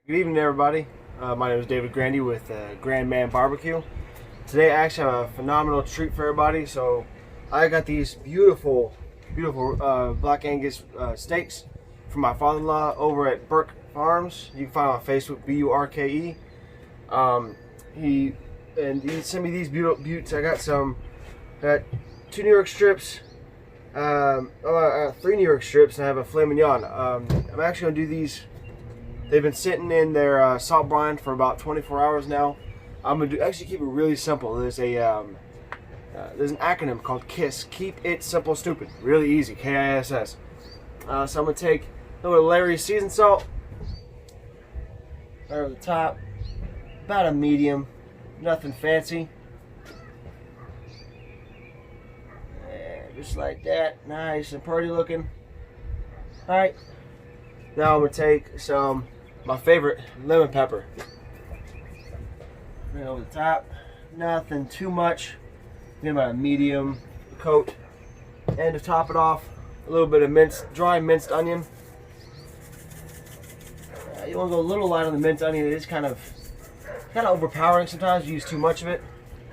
Good evening, everybody. My name is David Grandy with Grand Man Barbecue. Today, I actually have a phenomenal treat for everybody. So, I got these beautiful Black Angus steaks from my father-in-law over at Burke Farms. You can find him on Facebook, Burke. He sent me these beautiful buttes. I got 2 New York strips, 3 New York strips, and I have a filet mignon. I'm actually gonna do these. They've been sitting in their salt brine for about 24 hours now. I'm gonna actually keep it really simple. There's an acronym called KISS. Keep it simple, stupid. Really easy. KISS. So I'm gonna take a little Larry's seasoned salt right over the top, about a medium, nothing fancy. And just like that, nice and pretty looking. All right. Now I'm gonna take my favorite lemon pepper. Right over the top. Nothing too much. Give about a medium coat. And to top it off, a little bit of dry minced onion. You want to go a little light on the minced onion. It is kind of overpowering sometimes. You use too much of it.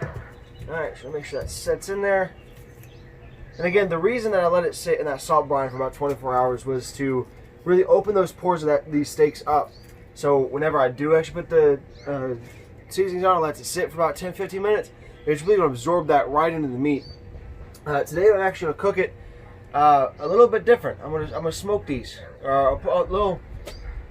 All right, so make sure that sets in there. And again, the reason that I let it sit in that salt brine for about 24 hours was to really open those pores of these steaks up. So whenever I do actually put the seasonings on, I let it sit for about 10-15 minutes. It's really going to absorb that right into the meat. Today I'm actually going to cook it a little bit different. I'm gonna smoke these. I'll put a little,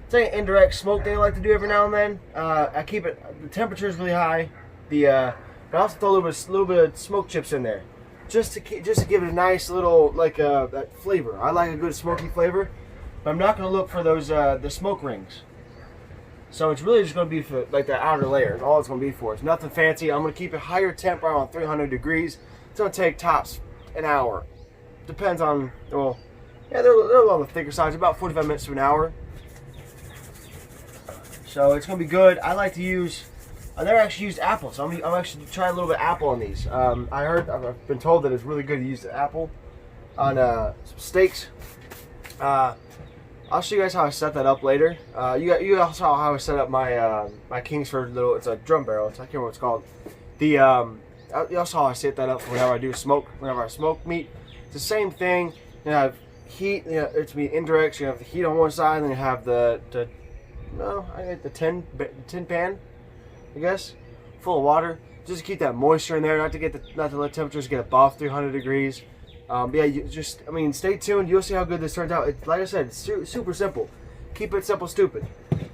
say, indirect smoke thing I like to do every now and then. I keep it. The temperature is really high. But I also throw a little bit of smoke chips in there, just to give it a nice little that flavor. I like a good smoky flavor. But I'm not going to look for those the smoke rings. So it's really just going to be for like the outer layer. All it's going to be for. It's nothing fancy. I'm going to keep it higher temp around 300 degrees. It's going to take tops an hour. Depends on, well, yeah, they're on the thicker side. It's about 45 minutes to an hour. So it's going to be good. I like to use, I've never actually used apple. So I'm actually trying a little bit of apple on these. I've been told that it's really good to use the apple on some steaks. I'll show you guys how I set that up later. You also saw how I set up my my Kingsford little. It's a drum barrel. I can't remember what it's called. You also saw how I set that up for whenever I smoke meat. It's the same thing. You have heat. It's be indirect. So you have the heat on one side, and then you have the tin pan, I guess, full of water, just to keep that moisture in there, not to let temperatures get above 300 degrees. Yeah, stay tuned. You'll see how good this turns out. Like I said, it's super simple. Keep it simple, stupid.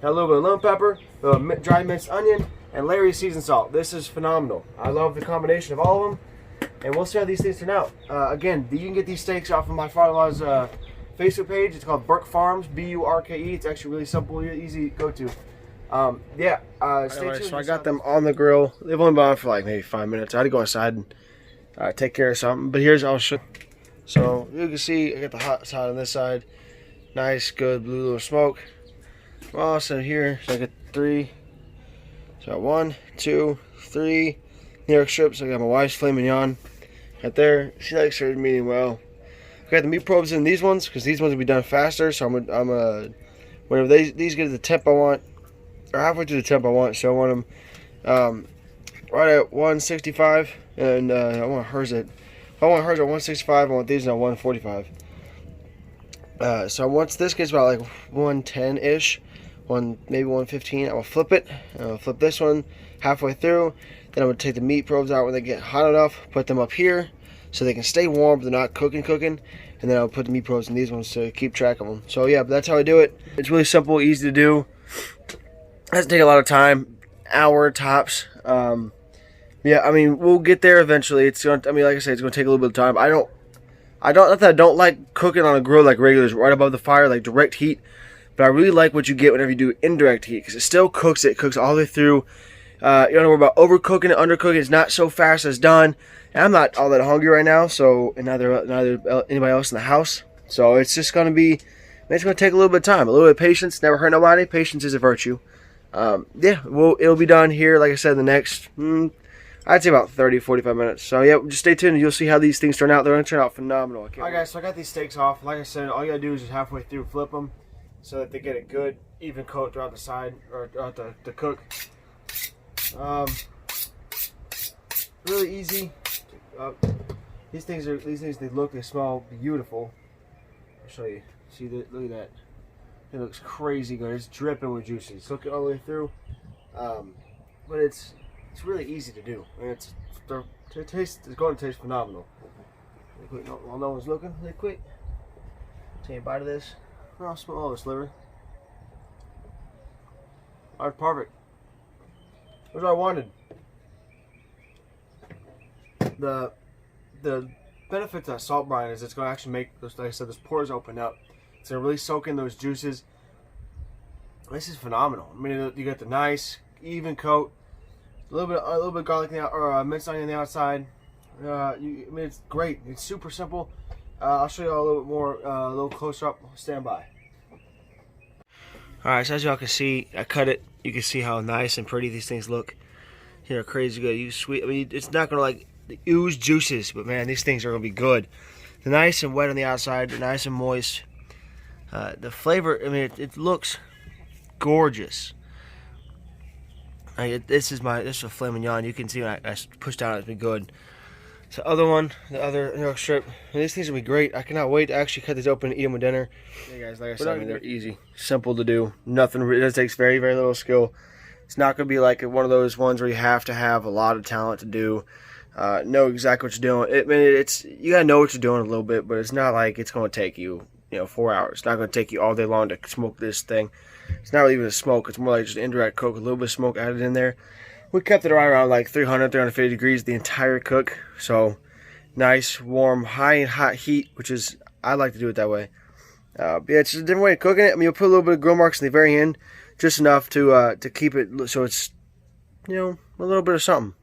Now a little bit of lemon pepper, a little dry minced onion, and Larry's seasoned salt. This is phenomenal. I love the combination of all of them, and we'll see how these things turn out. Again, you can get these steaks off of my father-in-law's Facebook page. It's called Burke Farms, Burke. It's actually really simple, easy to go to. Stay tuned. So I got them on the grill. They've only been on for like maybe 5 minutes. I had to go outside and take care of something. But I'll show. So you can see I got the hot side on this side. Nice, good blue little smoke. Also here, so I got 3. So 1, 2, 3 New York strips. I got my wife's filet mignon right there. She likes her medium well. I got the meat probes in these ones because these ones will be done faster. So whenever these get to the temp I want, or halfway to the temp I want. So I want them right at 165, and I want hers at 165. I want these at 145. So once this gets about like 110-ish, maybe 115, I will flip it. I'll flip this one halfway through. Then I'm gonna take the meat probes out when they get hot enough, put them up here so they can stay warm, but they're not cooking. And then I'll put the meat probes in these ones to keep track of them. So yeah, but that's how I do it. It's really simple, easy to do. Doesn't take a lot of time, hour tops. Yeah, I mean, we'll get there eventually. Like I said, it's gonna take a little bit of time. Not that I don't like cooking on a grill like regulars, right above the fire, like direct heat. But I really like what you get whenever you do indirect heat, because it still cooks. It cooks all the way through. You don't worry about overcooking it, undercooking. It's not so fast as done. And I'm not all that hungry right now, so and neither anybody else in the house. So it's just gonna take a little bit of time, a little bit of patience. Never hurt nobody. Patience is a virtue. Yeah, it'll be done here, like I said, the next, I'd say about 30-45 minutes. So yeah, just stay tuned and you'll see how these things turn out. They're going to turn out phenomenal. Alright guys, so I got these steaks off. Like I said, all you got to do is just halfway through flip them. so that they get a good even coat throughout the side or throughout the cook. Really easy. These things they smell beautiful. I'll show you. See that? Look at that. It looks crazy good. It's dripping with juices. It's looking all the way through. But it's really easy to do. And it's going to taste phenomenal. Really quick, while no one's looking, really quick. Take a bite of this. Oh, small this liver. Alright, perfect. That's what I wanted. The benefit to salt brine is it's going to actually make those, like I said, those pores open up. It's going to really soak in those juices. This is phenomenal. I mean, you get the nice even coat, a little bit of garlic or minced onion on the outside. I mean, it's great. It's super simple. I'll show you all a little bit more, a little closer up. Stand by. All right, so as y'all can see, I cut it. You can see how nice and pretty these things look. You know, crazy good. You sweet. I mean, it's not gonna like ooze juices, but man, these things are gonna be good. They're nice and wet on the outside. They're nice and moist. The flavor, I mean, it looks gorgeous. This is a filet mignon. You can see when I push down, it's been good. So the other strip. These things will be great. I cannot wait to actually cut these open and eat them with dinner. Hey guys, like I said, I mean, they're easy, simple to do. Nothing. It takes very, very little skill. It's not going to be like one of those ones where you have to have a lot of talent to do. Know exactly what you're doing. I mean, you gotta know what you're doing a little bit, but it's not like it's going to take you, 4 hours. It's not going to take you all day long to smoke this thing. It's not really even a smoke. It's more like just indirect cook, a little bit of smoke added in there. We kept it right around like 300, 350 degrees the entire cook. So nice, warm, high heat, which is, I like to do it that way. Yeah, it's just a different way of cooking it. I mean, you'll put a little bit of grill marks in the very end, just enough to keep it so it's, a little bit of something.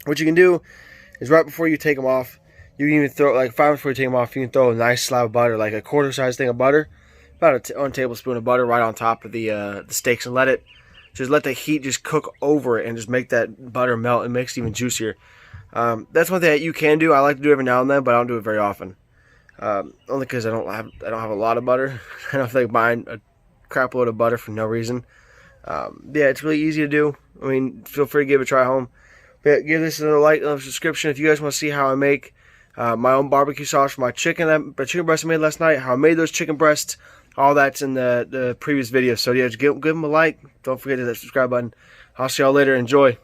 What you can do is right before you take them off, you can even throw, like 5 minutes before you take them off, you can throw a nice slab of butter, like a quarter-sized thing of butter, about one tablespoon of butter right on top of the steaks, and let the heat just cook over it and just make that butter melt and makes it even juicier. That's one thing that you can do. I like to do every now and then, but I don't do it very often. Only because I don't have a lot of butter. I don't feel like buying a crap load of butter for no reason. Yeah, it's really easy to do. I mean, feel free to give it a try home. But give this a like and a subscription if you guys want to see how I make my own barbecue sauce for my chicken breast I made last night. How I made those chicken breasts. All that's in the previous video. So yeah, just give them a like. Don't forget to hit that subscribe button. I'll see y'all later. Enjoy.